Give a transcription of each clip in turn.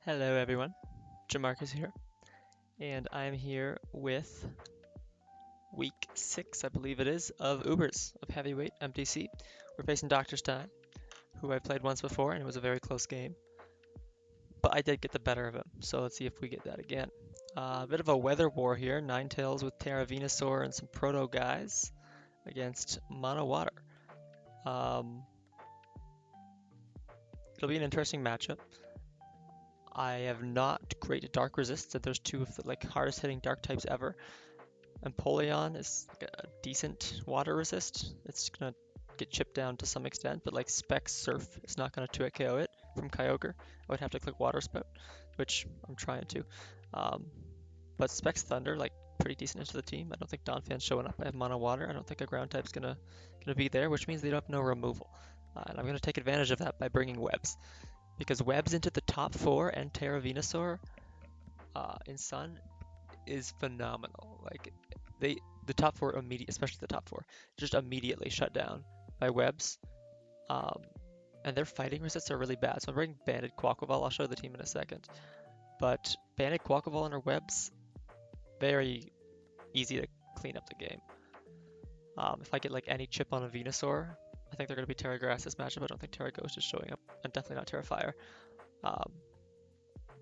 Hello everyone, Jamarcus here, and I'm here with week 6, I believe it is, of Ubers of Heavyweight MDC. We're facing Dr. Stein, who I played once before, and it was a very close game, but I did get the better of him, so let's see if we get that again. A bit of a weather war here, Ninetales with Terra Venusaur and some Proto guys against Mono Water. Um, it'll be an interesting matchup. I have not great dark resist, so there's two of the hardest hitting dark types ever. Empoleon is like a decent water resist. It's gonna get chipped down to some extent, but like Specs Surf is not gonna 2-hit KO it from Kyogre. I would have to click Water Spout, which I'm trying to. Um, but Specs Thunder, like pretty decent into the team. I don't think Donphan's showing up. I have Mono Water. I don't think a ground type's gonna be there, which means they don't have no removal. And I'm gonna take advantage of that by bringing Webs. Because Webs into the top 4 and Terra Venusaur in Sun is phenomenal. Like they the top 4 immediate, especially the top 4, just immediately shut down by webs. Um, and their fighting resists are really bad. So I'm bringing Banded Quaquaval. I'll show the team in a second. But Banded Quaquaval and her webs, very easy to clean up the game. If I get like any chip on a Venusaur, I think they're going to be Terra Grass this matchup. I don't think Terra Ghost is showing up, and definitely not Terra Fire. Um,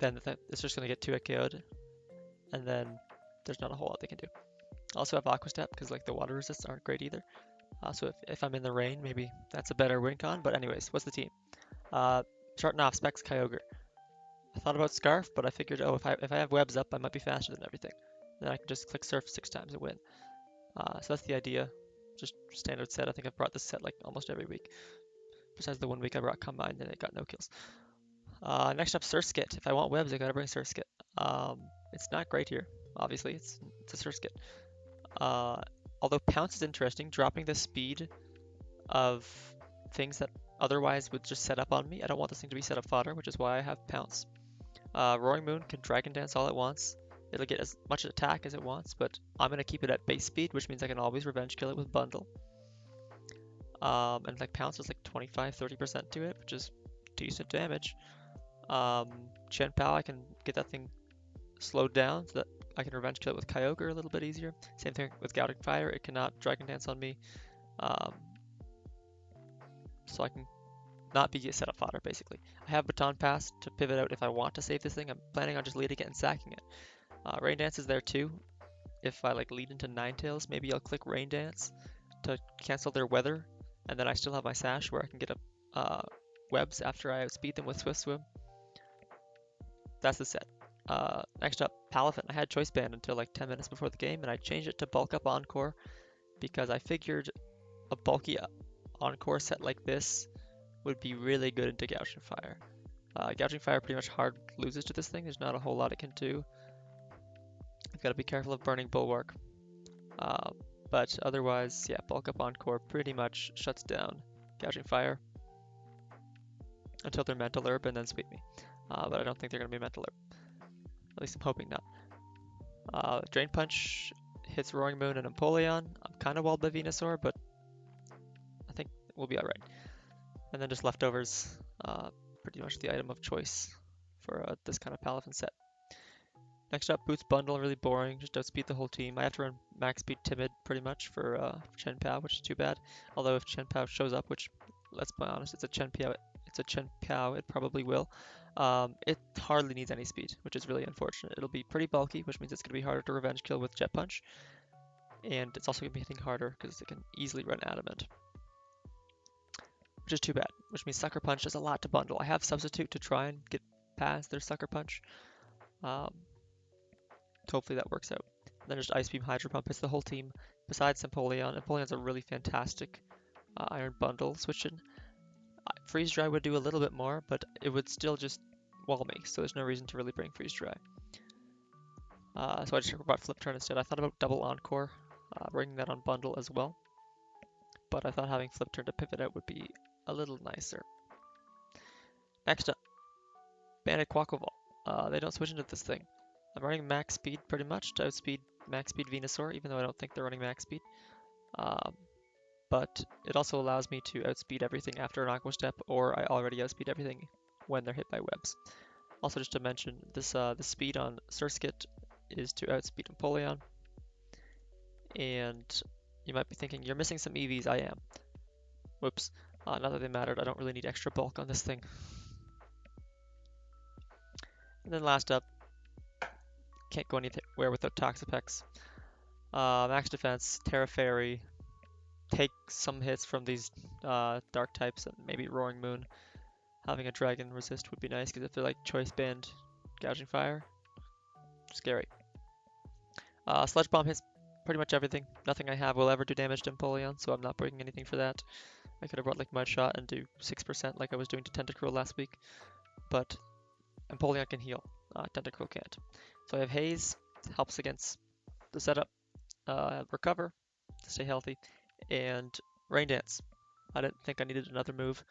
then it's just going to get 2-hit KO'd, and then there's not a whole lot they can do. I also have Aqua Step because like the water resists aren't great either. So if I'm in the rain, maybe that's a better win con. But anyways, what's the team? Uh, Starting off, Specs Kyogre. I thought about Scarf, but I figured, oh, if I have webs up, I might be faster than everything. Then I can just click Surf 6 times and win. So that's the idea. Just standard set. I think I've brought this set like almost every week. Besides the one week I brought Combine and it got no kills. Next up, Surskit. If I want webs, I gotta bring Surskit. It's not great here. Obviously, it's a Surskit. Uh, Although Pounce is interesting, dropping the speed of things that otherwise would just set up on me. I don't want this thing to be set up fodder, which is why I have Pounce. Roaring Moon can Dragon Dance all it wants. It'll get as much attack as it wants, but I'm going to keep it at base speed, which means I can always revenge kill it with Bundle. And like Pounce is like 25-30% to it, which is decent damage. Chen Pao, I can get that thing slowed down so that I can revenge kill it with Kyogre a little bit easier. Same thing with Gouting Fire, it cannot Dragon Dance on me. Um, so I can not be set up fodder, basically. I have Baton Pass to pivot out if I want to save this thing. I'm planning on just leading it and sacking it. Rain Dance is there too. If I like lead into Ninetales, maybe I'll click Rain Dance to cancel their weather, and then I still have my Sash where I can get up webs after I outspeed them with Swift Swim. That's the set. Next up, Palafin. I had Choice Band until like 10 minutes before the game, and I changed it to Bulk Up Encore because I figured a bulky Encore set like this would be really good into Gouging Fire. Gouging Fire pretty much hard loses to this thing. There's not a whole lot it can do. I've got to be careful of Burning Bulwark. Uh, but otherwise, yeah, Bulk Up Encore pretty much shuts down Gouging Fire until they're Mental Herb and then Sweep Me. But I don't think they're going to be Mental Herb. At least I'm hoping not. Drain Punch hits Roaring Moon and Empoleon. I'm kind of walled by Venusaur, but I think we'll be alright. And then just leftovers, pretty much the item of choice for this kind of Palafin set. Next up, Boots Bundle, really boring, just outspeed the whole team. I have to run max speed Timid pretty much for Chen Pao, which is too bad. Although if Chen Pao shows up, which, let's be honest, it's a Chen Pao, it probably will. It hardly needs any speed, which is really unfortunate. It'll be pretty bulky, which means it's going to be harder to revenge kill with Jet Punch. And it's also going to be hitting harder because it can easily run Adamant, which is too bad, which means Sucker Punch does a lot to bundle. I have Substitute to try and get past their Sucker Punch. Hopefully that works out. And then just Ice Beam, Hydro Pump hits the whole team, besides Empoleon. Empoleon's a really fantastic Iron Bundle switch-in. Freeze Dry would do a little bit more, but it would still just wall me, so there's no reason to really bring Freeze Dry. So I just brought Flip Turn instead. I thought about Double Encore, bringing that on Bundle as well, but I thought having Flip Turn to pivot out would be a little nicer. Next up, Bandit Quaquaval. They don't switch into this thing. I'm running max speed pretty much to outspeed max speed Venusaur, even though I don't think they're running max speed. But it also allows me to outspeed everything after an Aqua Step, or I already outspeed everything when they're hit by webs. Also, just to mention, this the speed on Surskit is to outspeed Empoleon, and you might be thinking, you're missing some EVs. I am. Whoops. Not that they mattered, I don't really need extra bulk on this thing. And then last up, can't go anywhere without Toxapex. Max defense, Terra Fairy, take some hits from these dark types, and maybe Roaring Moon. Having a dragon resist would be nice, because if they're like choice band gouging fire, scary. Sludge Bomb hits pretty much everything. Nothing I have will ever do damage to Empoleon, so I'm not breaking anything for that. I could have brought like Mud Shot and do 6% like I was doing to Tentacruel last week, but Empoleon can heal. Tentacruel can't. So I have Haze, helps against the setup, Recover to stay healthy, and Rain Dance. I didn't think I needed another move,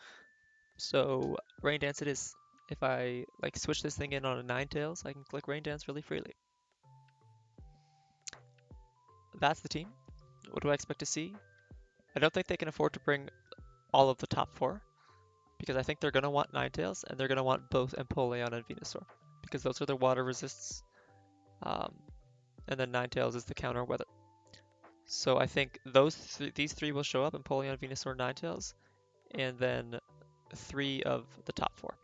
so Rain Dance it is. If I like switch this thing in on a Ninetales, I can click Rain Dance really freely. That's the team. What do I expect to see? I don't think they can afford to bring all of the top four, because I think they're going to want Ninetales, and they're going to want both Empoleon and Venusaur, because those are their water resists, um, and then Ninetales is the counter weather. So I think these three will show up, Empoleon, Venusaur, Ninetales, and then three of the top four.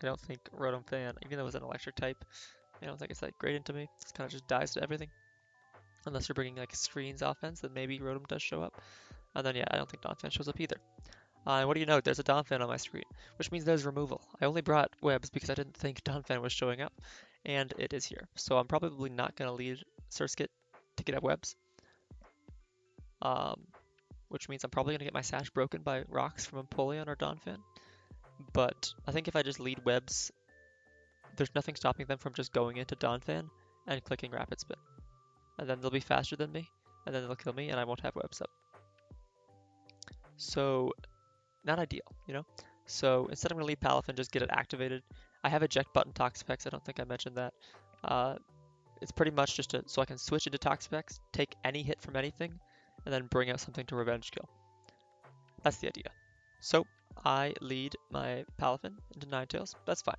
I don't think Rotom Fan, even though it's an electric type, I don't think it's that great into me. It kind of just dies to everything. Unless you're bringing like screens offense, then maybe Rotom does show up. And then yeah, I don't think Donphan shows up either. And what do you know? There's a Donphan on my screen, which means there's removal. I only brought webs because I didn't think Donphan was showing up, and it is here. So I'm probably not going to lead Surskit to get up webs, um, which means I'm probably going to get my sash broken by rocks from Empoleon or Donphan. But I think if I just lead webs, there's nothing stopping them from just going into Donphan and clicking Rapid Spin. And then they'll be faster than me, and then they'll kill me, and I won't have webs up. So not ideal, you know? So instead I'm going to leave Palafin, just get it activated. I have eject button Toxapex, I don't think I mentioned that. It's pretty much just so I can switch into Toxapex, take any hit from anything, and then bring out something to revenge kill. That's the idea. So I lead my Palafin into Ninetales, that's fine.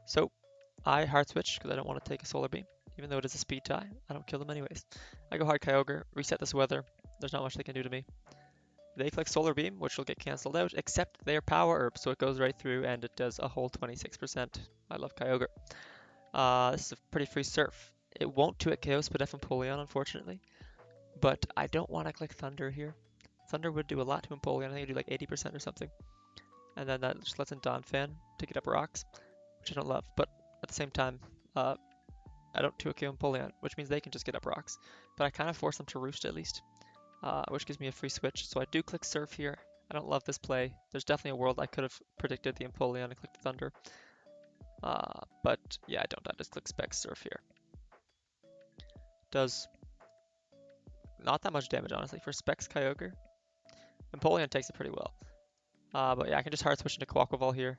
So I hard switch because I don't want to take a Solar Beam. Even though it is a speed tie, I don't kill them anyways. I go hard Kyogre, reset this weather. There's not much they can do to me. They click Solar Beam, which will get cancelled out, except their Power Herb, so it goes right through and it does a whole 26%. I love Kyogre. This is a pretty free Surf. It won't 2-hit KO Spadef and Empoleon, unfortunately, but I don't want to click Thunder here. Thunder would do a lot to Empoleon, I think it'd do like 80% or something. And then that just lets in Donphan to get up rocks, which I don't love, but at the same time, I don't 2-hit KO Empoleon, which means they can just get up rocks. But I kind of force them to roost at least. Which gives me a free switch. So I do click Surf here. I don't love this play. There's definitely a world I could have predicted the Empoleon and clicked the Thunder. But yeah, I don't. I just click Spec Surf here. Does not that much damage, honestly. For Specs Kyogre, Empoleon takes it pretty well. But yeah, I can just hard switch into Quaquaval here.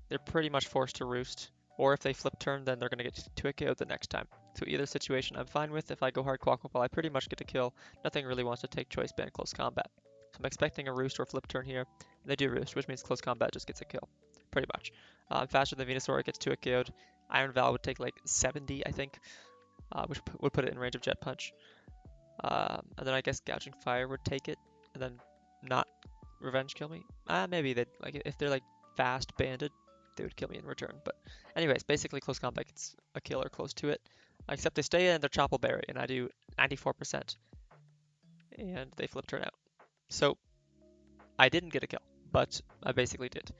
They're pretty much forced to roost. Or if they flip turn, then they're going to get 2-hit KO the next time. So either situation I'm fine with. If I go hard Quaquaval, I pretty much get a kill. Nothing really wants to take choice band close combat. So I'm expecting a roost or flip turn here. And they do roost, which means close combat just gets a kill. Pretty much. I'm faster than Venusaur, it gets 2-hit KO'd. Iron Val would take like 70, I think, which would put it in range of Jet Punch. And then I guess Gouging Fire would take it, and then not revenge kill me. Maybe they'd, like, if they're like fast banded, they would kill me in return. But anyways, basically close combat gets a kill or close to it. Except they stay in their Chople Berry, and I do 94%. And they flip turn out. So I didn't get a kill, but I basically did.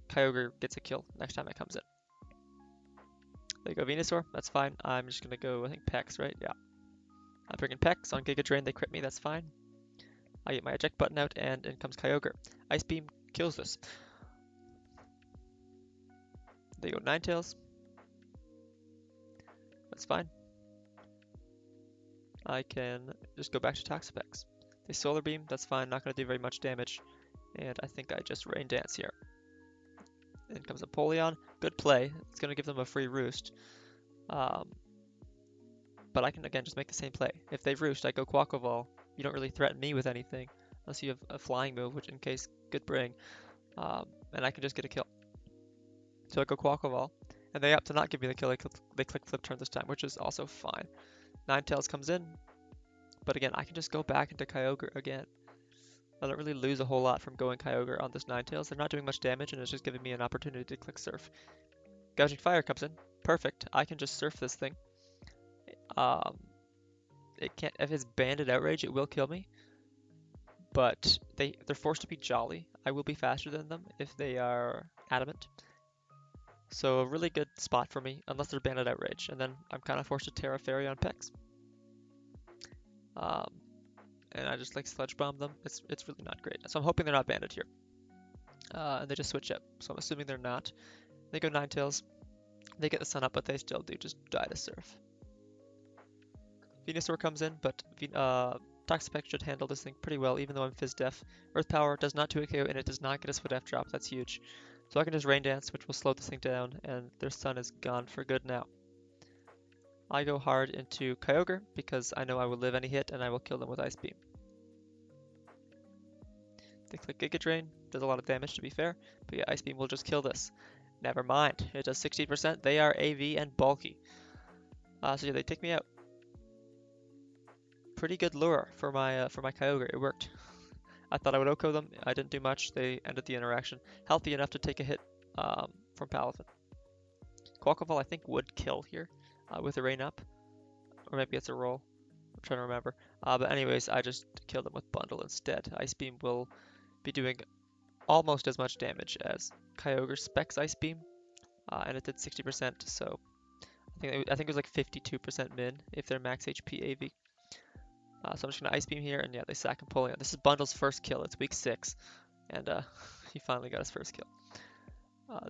Kyogre gets a kill next time it comes in. They go Venusaur, that's fine. I'm just gonna go, I think Pex, right? Yeah. I'm bringing Pex on Giga Drain, they crit me, that's fine. I get my eject button out, and in comes Kyogre. Ice Beam kills this. They go Ninetales. That's fine. I can just go back to Toxapex. They Solar Beam, that's fine, not going to do very much damage. And I think I just Rain Dance here. In comes Empoleon. Good play. It's going to give them a free roost. But I can, again, just make the same play. If they roost, I go Quaquaval. You don't really threaten me with anything. Unless you have a flying move, which in case could bring. and I can just get a kill. So I go Quackle and they opt to not give me the kill. They click flip turn this time, which is also fine. Ninetales comes in, but again, I can just go back into Kyogre again. I don't really lose a whole lot from going Kyogre on this Ninetales. They're not doing much damage, and it's just giving me an opportunity to click Surf. Gouging Fire comes in. Perfect. I can just Surf this thing. Um, it can't. If it's Banded Outrage, it will kill me. But they're forced to be Jolly. I will be faster than them if they are Adamant. So a really good spot for me, unless they're Banded Outrage, and then I'm kind of forced to Terra Fairy on Pex. Um, and I just like Sludge Bomb them. It's really not great. So I'm hoping they're not Banded here. And they just switch up. So I'm assuming they're not. They go Ninetales. They get the sun up, but they still do just die to Surf. Venusaur comes in, but Toxapex should handle this thing pretty well, even though I'm Fizz Def. Earth Power does not do a KO, and it does not get a Swift F drop. That's huge. So I can just Rain Dance, which will slow this thing down, and their sun is gone for good now. I go hard into Kyogre, because I know I will live any hit, and I will kill them with Ice Beam. They click Giga Drain, does a lot of damage to be fair, but yeah, Ice Beam will just kill this. Never mind, it does 60%. They are AV and bulky. So yeah, they take me out. Pretty good lure for my Kyogre. It worked. I thought I would OHKO them. I didn't do much. They ended the interaction. Healthy enough to take a hit from Palafin. Quackle I think would kill here with a rain up, or maybe it's a roll. I'm trying to remember. But anyways, I just killed them with Bundle instead. Ice Beam will be doing almost as much damage as Kyogre Specs Ice Beam, and it did 60%. So I think it was like 52% min if they're max HP AV. So I'm just gonna Ice Beam here, and yeah, they sack Empoleon. This is Bundle's first kill. It's week 6, and he finally got his first kill.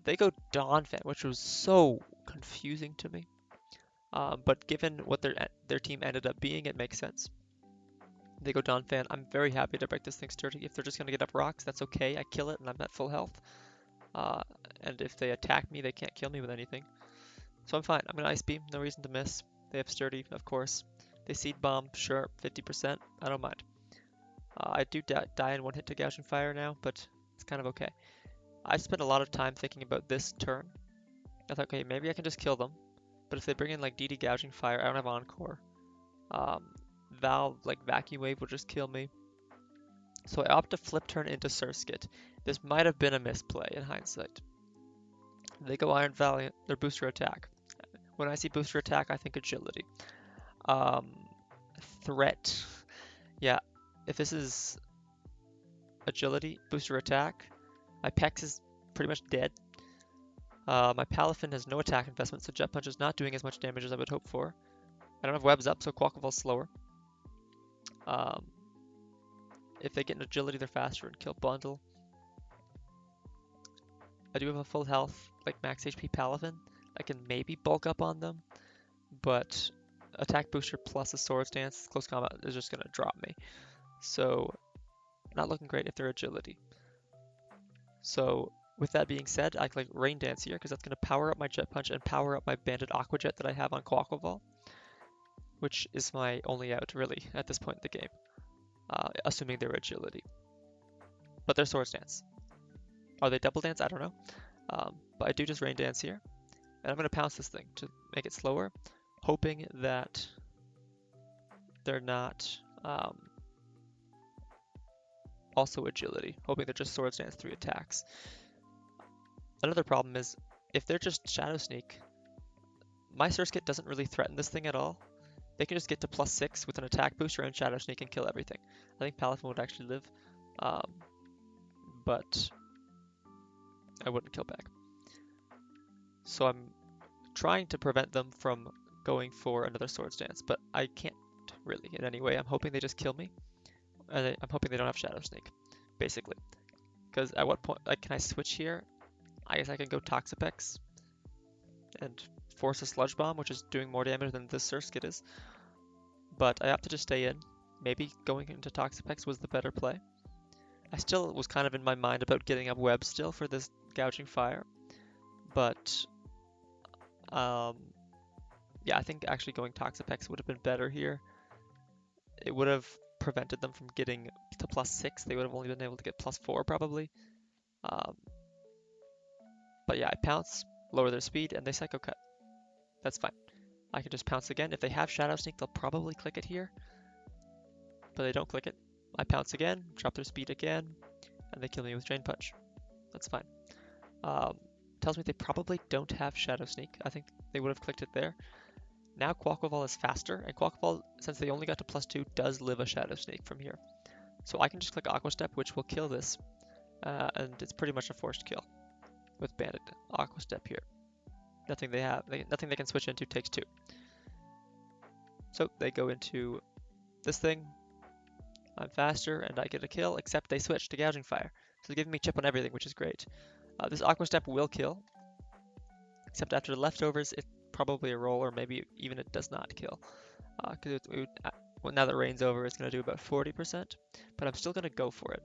They go Donphan, which was so confusing to me. But given what their team ended up being, it makes sense. They go Donphan. I'm very happy to break this thing sturdy. If they're just gonna get up rocks, that's okay. I kill it, and I'm at full health. And if they attack me, they can't kill me with anything. So I'm fine. I'm gonna Ice Beam. No reason to miss. They have sturdy, of course. They Seed Bomb, sure, 50%. I don't mind. I do die in one hit to Gouging Fire now, but it's kind of okay. I spent a lot of time thinking about this turn. I thought, okay, maybe I can just kill them. But if they bring in like DD Gouging Fire, I don't have Encore. Valve, like Vacuum Wave, will just kill me. So I opt to flip turn into Surskit. This might have been a misplay in hindsight. They go Iron Valiant, their booster attack. When I see booster attack, I think agility. Threat. Yeah, if this is agility, booster attack, my Pex is pretty much dead. My Palafin has no attack investment, so Jet Punch is not doing as much damage as I would hope for. I don't have webs up, so Quackleval's slower. If they get an agility, they're faster and kill Bundle. I do have a full health, like max HP Palafin. I can maybe bulk up on them, but attack booster plus a Swords Dance, close combat is just gonna drop me. So, not looking great if they're agility. So, with that being said, I can like Rain Dance here, because that's gonna power up my Jet Punch and power up my Banded Aqua Jet that I have on Quackleval, which is my only out, really, at this point in the game. Assuming they're agility. But they're Swords Dance. Are they Double Dance? I don't know. But I do just Rain Dance here. And I'm going to pounce this thing to make it slower, hoping that they're not also agility, hoping they're just Swords Dance 3 attacks. Another problem is, if they're just Shadow Sneak, my Surskit doesn't really threaten this thing at all. They can just get to +6 with an attack booster and Shadow Sneak and kill everything. I think Palafin would actually live, but I wouldn't kill back. So I'm trying to prevent them from going for another Swords Dance, but I can't really in any way. I'm hoping they just kill me, and I'm hoping they don't have Shadow Sneak, basically. Because at what point, like, can I switch here? I guess I can go Toxapex and force a Sludge Bomb, which is doing more damage than this Surskit is. But I opt to just stay in. Maybe going into Toxapex was the better play. I still was kind of in my mind about getting up web still for this Gouging Fire, but yeah, I think actually going Toxapex would have been better here. It would have prevented them from getting to +6. They would have only been able to get +4 probably. Um, but yeah, I pounce, lower their speed, and they Psycho Cut. That's fine. I can just pounce again. If they have Shadow Sneak, they'll probably click it here, but they don't click it. I pounce again, drop their speed again, and they kill me with Drain Punch. That's fine. Um, Tells me they probably don't have Shadow Sneak. I think they would have clicked it there. Now Quaquaval is faster, and Quaquaval, since they only got to +2, does live a Shadow Sneak from here. So I can just click Aqua Step, which will kill this, and it's pretty much a forced kill with Bandit Aqua Step here. Nothing they can switch into takes 2. So they go into this thing. I'm faster, and I get a kill, except they switch to Gouging Fire. So they're giving me chip on everything, which is great. This Aqua Step will kill, except after the leftovers, it's probably a roll, or maybe even it does not kill. Because well, now that rain's over, it's going to do about 40%, but I'm still going to go for it.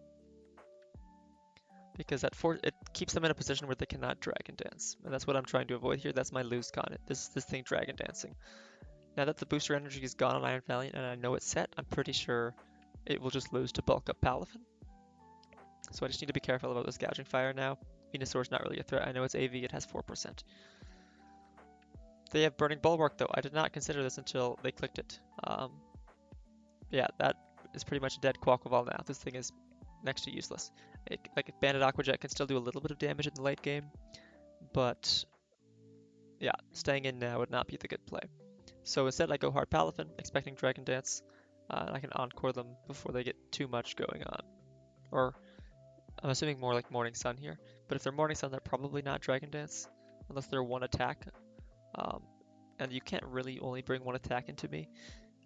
Because it keeps them in a position where they cannot Dragon Dance. And that's what I'm trying to avoid here. That's my lose con. This thing Dragon Dancing. Now that the booster energy is gone on Iron Valiant and I know it's set, I'm pretty sure it will just lose to bulk up Palafin. So I just need to be careful about this Gouging Fire now. Venusaur's not really a threat. I know it's AV, it has 4%. They have Burning Bulwark though. I did not consider this until they clicked it. Yeah, that is pretty much a dead Quaquaval now. This thing is next to useless. Like Bandit Aqua Jet can still do a little bit of damage in the late game, but yeah, staying in now would not be the good play. So instead I go hard Palafin, expecting Dragon Dance, and I can Encore them before they get too much going on. Or I'm assuming more like Morning Sun here, but if they're Morning Sun, they're probably not Dragon Dance, unless they're one attack. And you can't really only bring one attack into me.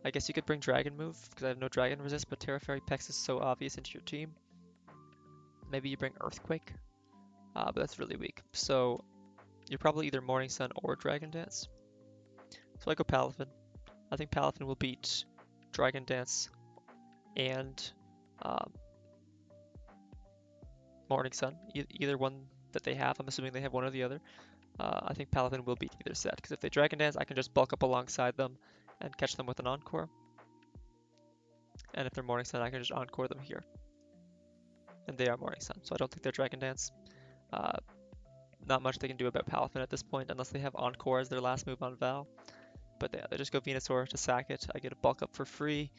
I guess you could bring Dragon Move, because I have no Dragon Resist, but Terra Fairy Pex is so obvious into your team. Maybe you bring Earthquake, but that's really weak. So you're probably either Morning Sun or Dragon Dance. So I go Palafin. I think Palafin will beat Dragon Dance and Morning Sun, either one that they have. I'm assuming they have one or the other. I think Palafin will beat either set, because if they Dragon Dance, I can just bulk up alongside them and catch them with an Encore. And if they're Morning Sun, I can just Encore them here. And they are Morning Sun, so I don't think they're Dragon Dance. Not much they can do about Palafin at this point, unless they have Encore as their last move on Val. But yeah, they just go Venusaur to sack it. I get a bulk up for free,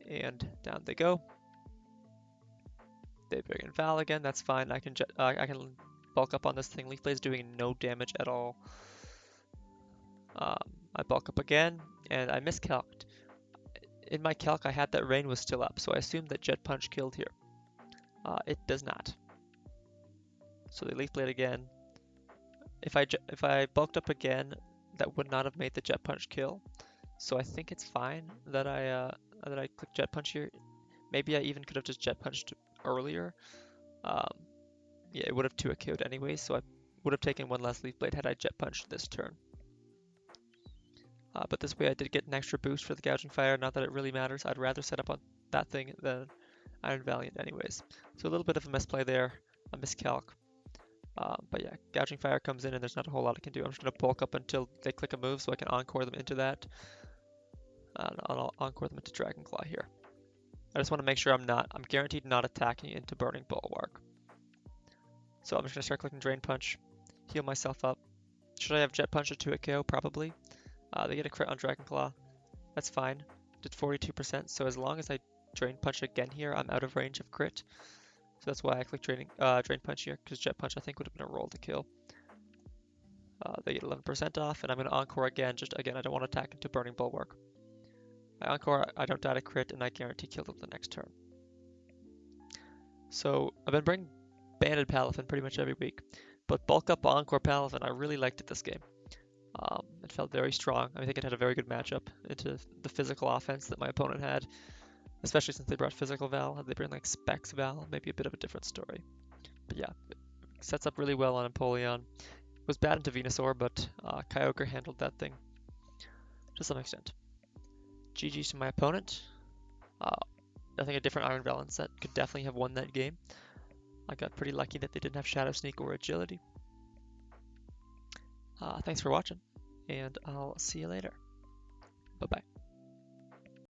and down they go. They bring in Val again, that's fine. I can bulk up on this thing. Leaf Blade's doing no damage at all. I bulk up again, and I miscalced. In my calc, I had that Rain was still up, so I assumed that Jet Punch killed here. It does not. So they Leaf Blade again. If I bulked up again, that would not have made the Jet Punch kill. So I think it's fine that I click Jet Punch here. Maybe I even could have just Jet Punched earlier. Yeah, it would have 2 KO'd anyway, so I would have taken one less Leaf Blade had I Jet Punched this turn. But this way I did get an extra boost for the Gouging Fire, not that it really matters. I'd rather set up on that thing than Iron Valiant anyways. So a little bit of a misplay there, a miscalc. But yeah, Gouging Fire comes in and there's not a whole lot I can do. I'm just going to bulk up until they click a move so I can Encore them into that. And I'll Encore them into Dragon Claw here. I just want to make sure I'm guaranteed not attacking into Burning Bulwark. So I'm just going to start clicking Drain Punch, heal myself up. Should I have Jet Punch to a KO? Probably. They get a crit on Dragon Claw. That's fine. Did 42%, so as long as I Drain Punch again here, I'm out of range of crit. So that's why I click Drain Punch here, because Jet Punch I think would have been a roll to kill. They get 11% off, and I'm going to Encore again. Just again, I don't want to attack into Burning Bulwark. I Encore, I don't die to crit, and I guarantee kill them the next turn. So I've been bringing Banded Palafin pretty much every week, but bulk up Encore Palafin, I really liked it this game. It felt very strong. I think it had a very good matchup into the physical offense that my opponent had, especially since they brought physical Val. Had they bring like Specs Val, maybe a bit of a different story. But yeah, it sets up really well on Empoleon. It was bad into Venusaur, but Kyogre handled that thing to some extent. GG's to my opponent. I think a different Iron Valiant set could definitely have won that game. I got pretty lucky that they didn't have Shadow Sneak or Agility. Thanks for watching, and I'll see you later. Bye-bye.